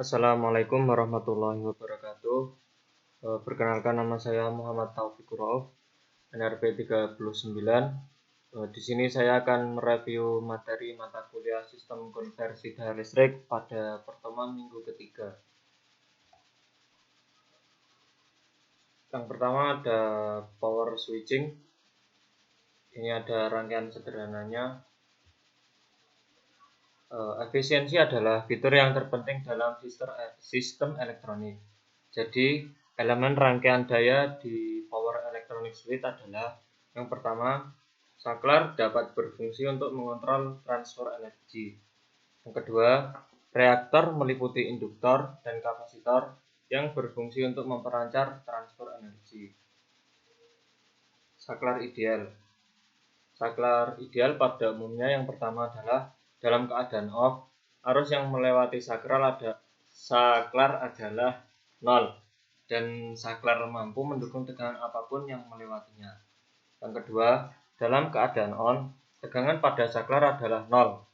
Assalamualaikum warahmatullahi wabarakatuh. Perkenalkan, nama saya Muhammad Taufikur Rauf, NRP 39. Di sini saya akan mereview materi mata kuliah Sistem Konversi Daya Listrik pada pertemuan minggu ketiga. Yang pertama ada power switching. Ini ada rangkaian sederhananya. Efisiensi adalah fitur yang terpenting dalam sistem elektronik. Jadi, elemen rangkaian daya di power electronic switch adalah yang pertama, saklar dapat berfungsi untuk mengontrol transfer energi. Yang kedua, reaktor meliputi induktor dan kapasitor yang berfungsi untuk memperlancar transfer energi. Saklar ideal. Saklar ideal pada umumnya yang pertama adalah dalam keadaan off, arus yang melewati saklar adalah 0 dan saklar mampu mendukung tegangan apapun yang melewatinya. Yang kedua, dalam keadaan on, tegangan pada saklar adalah 0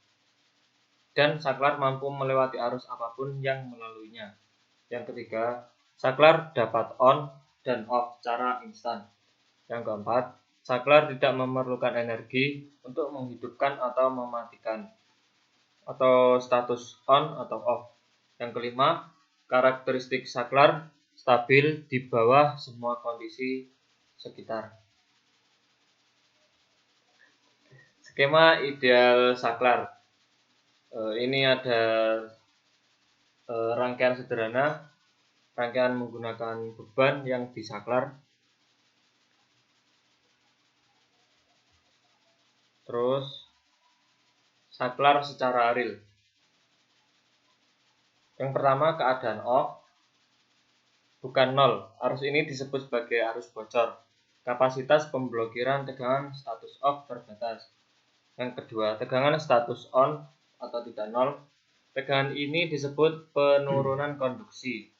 dan saklar mampu melewati arus apapun yang melaluinya. Yang ketiga, saklar dapat on dan off secara instan. Yang keempat, saklar tidak memerlukan energi untuk menghidupkan atau mematikan, atau status on atau off. Yang kelima, karakteristik saklar stabil di bawah semua kondisi sekitar. Skema ideal saklar. Ini ada rangkaian sederhana, rangkaian menggunakan beban yang disaklar. Terus saklar secara real. Yang pertama, keadaan off, bukan 0. Arus ini disebut sebagai arus bocor. Kapasitas pemblokiran tegangan status off terbatas. Yang kedua, tegangan status on atau tidak 0. Tegangan ini disebut penurunan konduksi.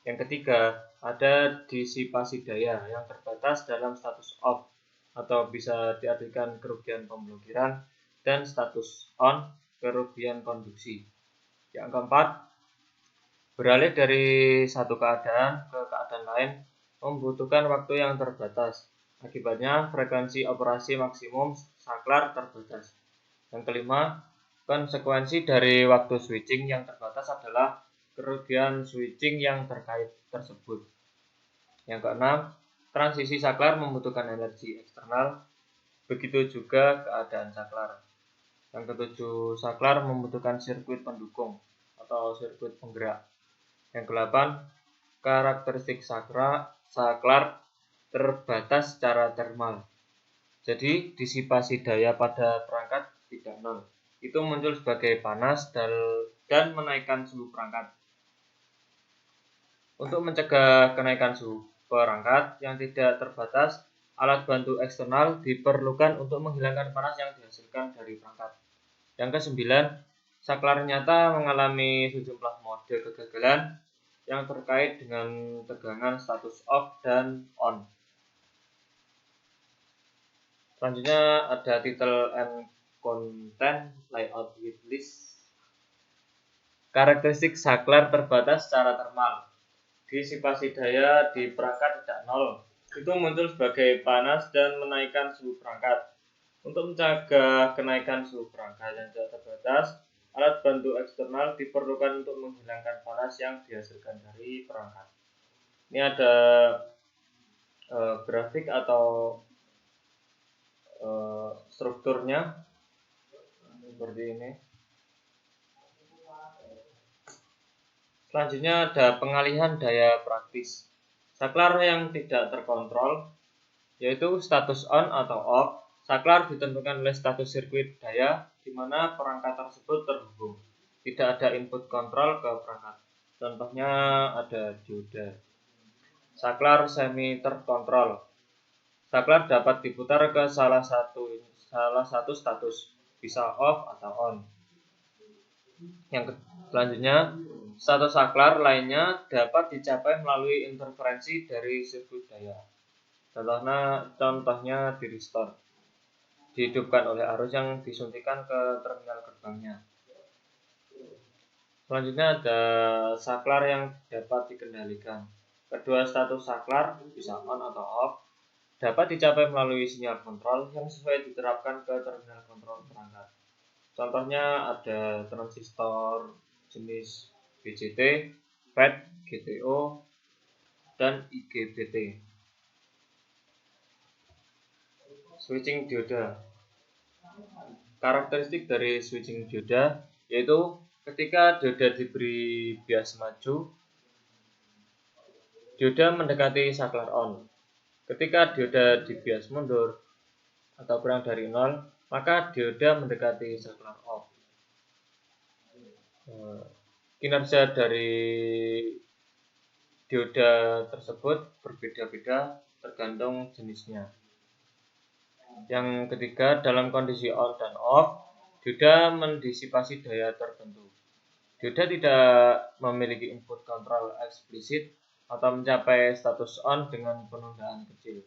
Yang ketiga, ada disipasi daya yang terbatas dalam status off atau bisa diartikan kerugian pemblokiran, dan status on, kerugian konduksi. Yang keempat, beralih dari satu keadaan ke keadaan lain membutuhkan waktu yang terbatas. Akibatnya, frekuensi operasi maksimum saklar terbatas. Yang kelima, konsekuensi dari waktu switching yang terbatas adalah kerugian switching yang terkait tersebut. Yang keenam, transisi saklar membutuhkan energi eksternal, begitu juga keadaan saklar. Yang ketujuh, saklar membutuhkan sirkuit pendukung atau sirkuit penggerak. Yang kedelapan, karakteristik saklar terbatas secara termal. Jadi, disipasi daya pada perangkat tidak 0. Itu muncul sebagai panas dan menaikkan suhu perangkat. Untuk mencegah kenaikan suhu perangkat yang tidak terbatas, alat bantu eksternal diperlukan untuk menghilangkan panas yang dihasilkan dari perangkat. Yang kesembilan, saklar nyata mengalami sejumlah mode kegagalan yang terkait dengan tegangan status off dan on. Selanjutnya ada title and content, layout with list. Karakteristik saklar terbatas secara termal. Disipasi daya di perangkat tidak 0. Itu muncul sebagai panas dan menaikkan suhu perangkat. Untuk mencegah kenaikan suhu perangkat yang tidak terbatas, alat bantu eksternal diperlukan untuk menghilangkan panas yang dihasilkan dari perangkat. Ini ada grafik atau strukturnya seperti ini. Selanjutnya ada pengalihan daya praktis. Saklar yang tidak terkontrol, yaitu status on atau off. Saklar ditentukan oleh status sirkuit daya di mana perangkat tersebut terhubung. Tidak ada input kontrol ke perangkat. Contohnya ada dioda. Saklar semi terkontrol. Saklar dapat diputar ke salah satu status, bisa off atau on. Yang selanjutnya, status saklar lainnya dapat dicapai melalui interferensi dari sirkuit daya. Contohnya di restore, dihidupkan oleh arus yang disuntikan ke terminal gerbangnya. Selanjutnya ada saklar yang dapat dikendalikan. Kedua status saklar, bisa on atau off, dapat dicapai melalui sinyal kontrol yang sesuai diterapkan ke terminal kontrol perangkat. Contohnya ada transistor jenis BJT, FET, GTO, dan IGBT. Switching dioda. Karakteristik dari switching dioda yaitu ketika dioda diberi bias maju, dioda mendekati saklar on. Ketika dioda dibias mundur atau kurang dari 0, maka dioda mendekati saklar off. Kinerja dari dioda tersebut berbeda-beda tergantung jenisnya. Yang ketiga, dalam kondisi on dan off, dioda mendisipasi daya tertentu. Dioda tidak memiliki input kontrol eksplisit atau mencapai status on dengan penundaan kecil.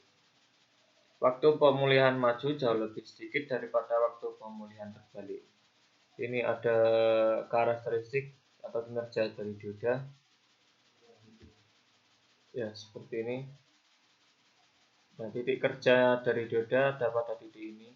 Waktu pemulihan maju jauh lebih sedikit daripada waktu pemulihan terbalik. Ini ada karakteristik atau kinerja dari dioda. Ya, seperti ini. Nah, titik kerja dari dioda ada pada titik ini.